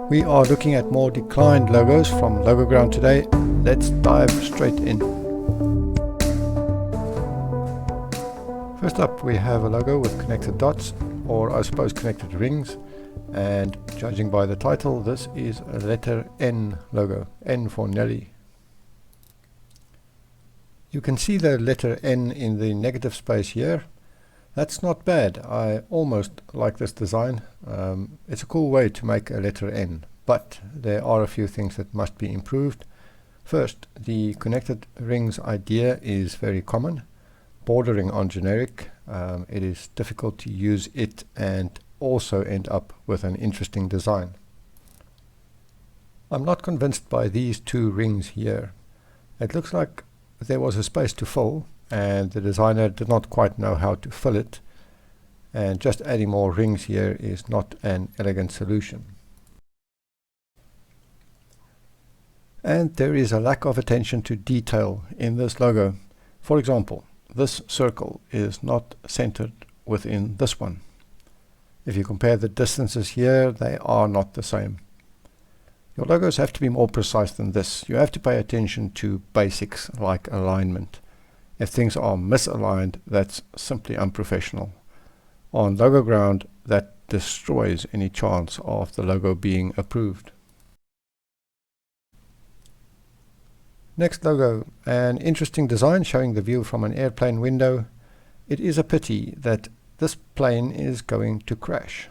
We are looking at more declined logos from LogoGround today. Let's dive straight in. First up, we have a logo with connected dots, or I suppose connected rings, and judging by the title, this is a letter N logo, N for Nelly. You can see the letter N in the negative space here. That's not bad. I almost like this design. It's a cool way to make a letter N, but there are a few things that must be improved. First, the connected rings idea is very common, bordering on generic. It is difficult to use it and also end up with an interesting design. I'm not convinced by these two rings here. It looks like there was a space to fill, and the designer did not quite know how to fill it, and just adding more rings here is not an elegant solution. And there is a lack of attention to detail in this logo. For example, this circle is not centered within this one. If you compare the distances here, they are not the same. Your logos have to be more precise than this. You have to pay attention to basics like alignment. If things are misaligned, that's simply unprofessional. On LogoGround, that destroys any chance of the logo being approved. Next logo, an interesting design showing the view from an airplane window. It is a pity that this plane is going to crash.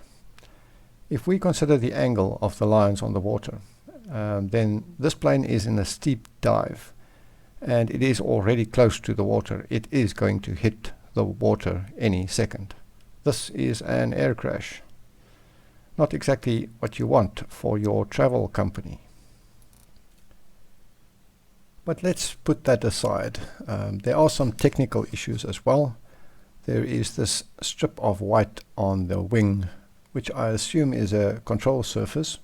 If we consider the angle of the lines on the water, then this plane is in a steep dive, and it is already close to the water. It is going to hit the water any second. This is an air crash. Not exactly what you want for your travel company. But let's put that aside. There are some technical issues as well. There is this strip of white on the wing, which I assume is a control surface,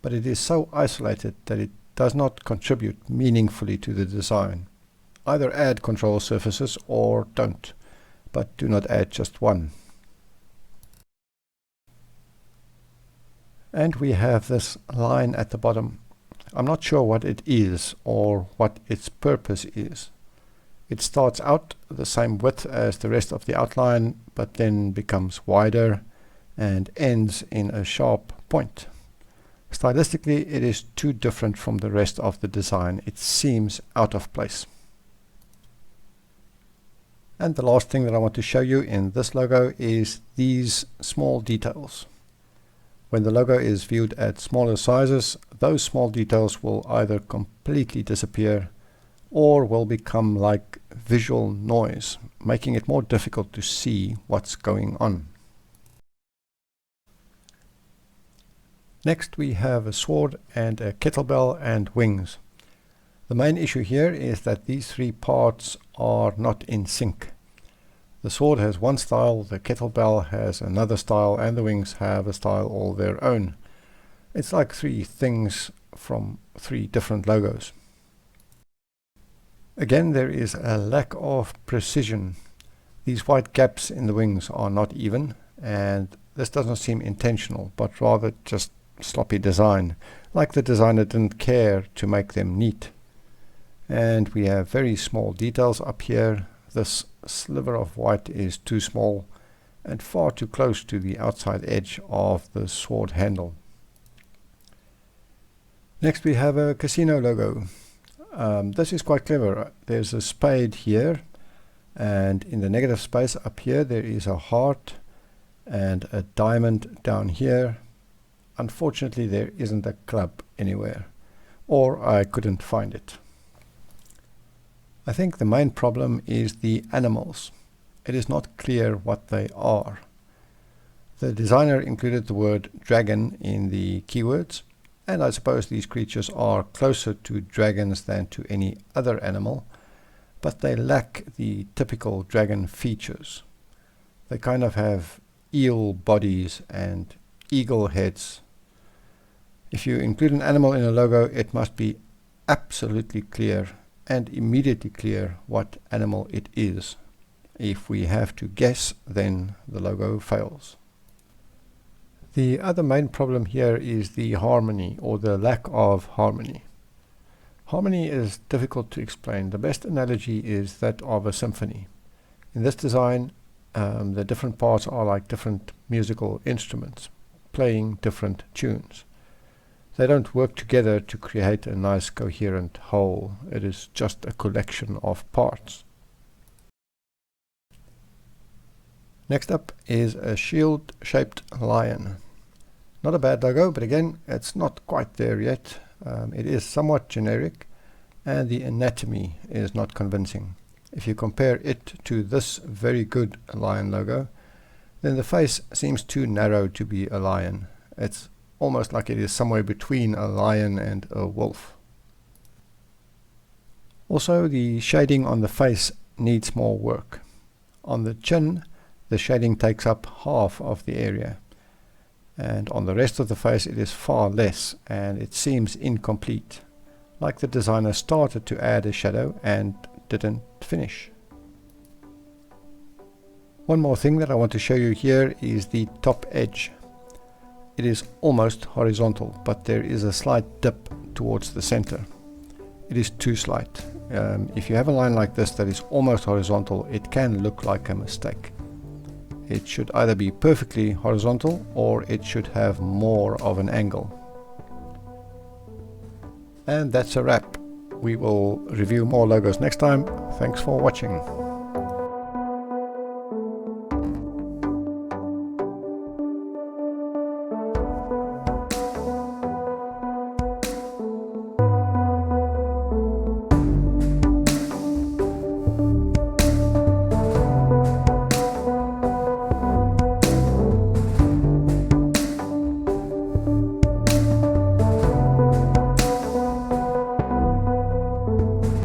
but it is so isolated that it does not contribute meaningfully to the design. Either add control surfaces or don't, but do not add just one. And we have this line at the bottom. I'm not sure what it is or what its purpose is. It starts out the same width as the rest of the outline, but then becomes wider and ends in a sharp point. Stylistically, it is too different from the rest of the design. It seems out of place. And the last thing that I want to show you in this logo is these small details. When the logo is viewed at smaller sizes, those small details will either completely disappear or will become like visual noise, making it more difficult to see what's going on. Next, we have a sword and a kettlebell and wings. The main issue here is that these three parts are not in sync. The sword has one style, the kettlebell has another style, and the wings have a style all their own. It's like three things from three different logos. Again, there is a lack of precision. These white gaps in the wings are not even, and this does not seem intentional, but rather just sloppy design, like the designer didn't care to make them neat. And we have very small details up here. This sliver of white is too small and far too close to the outside edge of the sword handle. Next, we have a casino logo. This is quite clever. There's a spade here, and in the negative space up here there is a heart and a diamond down here. Unfortunately, there isn't a club anywhere, or I couldn't find it. I think the main problem is the animals. It is not clear what they are. The designer included the word dragon in the keywords, and I suppose these creatures are closer to dragons than to any other animal, but they lack the typical dragon features. They kind of have eel bodies and eagle heads. If you include an animal in a logo, it must be absolutely clear and immediately clear what animal it is. If we have to guess, then the logo fails. The other main problem here is the harmony, or the lack of harmony. Harmony is difficult to explain. The best analogy is that of a symphony. In this design, the different parts are like different musical instruments, playing different tunes. They don't work together to create a nice coherent whole. It is just a collection of parts. Next up is a shield-shaped lion. Not a bad logo, but again, it's not quite there yet. It is somewhat generic, and the anatomy is not convincing. If you compare it to this very good lion logo, then the face seems too narrow to be a lion. It's almost like it is somewhere between a lion and a wolf. Also, the shading on the face needs more work. On the chin, the shading takes up half of the area, and on the rest of the face it is far less, and it seems incomplete, like the designer started to add a shadow and didn't finish. One more thing that I want to show you here is the top edge. It is almost horizontal, but there is a slight dip towards the center. It is too slight. If you have a line like this that is almost horizontal, it can look like a mistake. It should either be perfectly horizontal or it should have more of an angle. And that's a wrap. We will review more logos next time. Thanks for watching.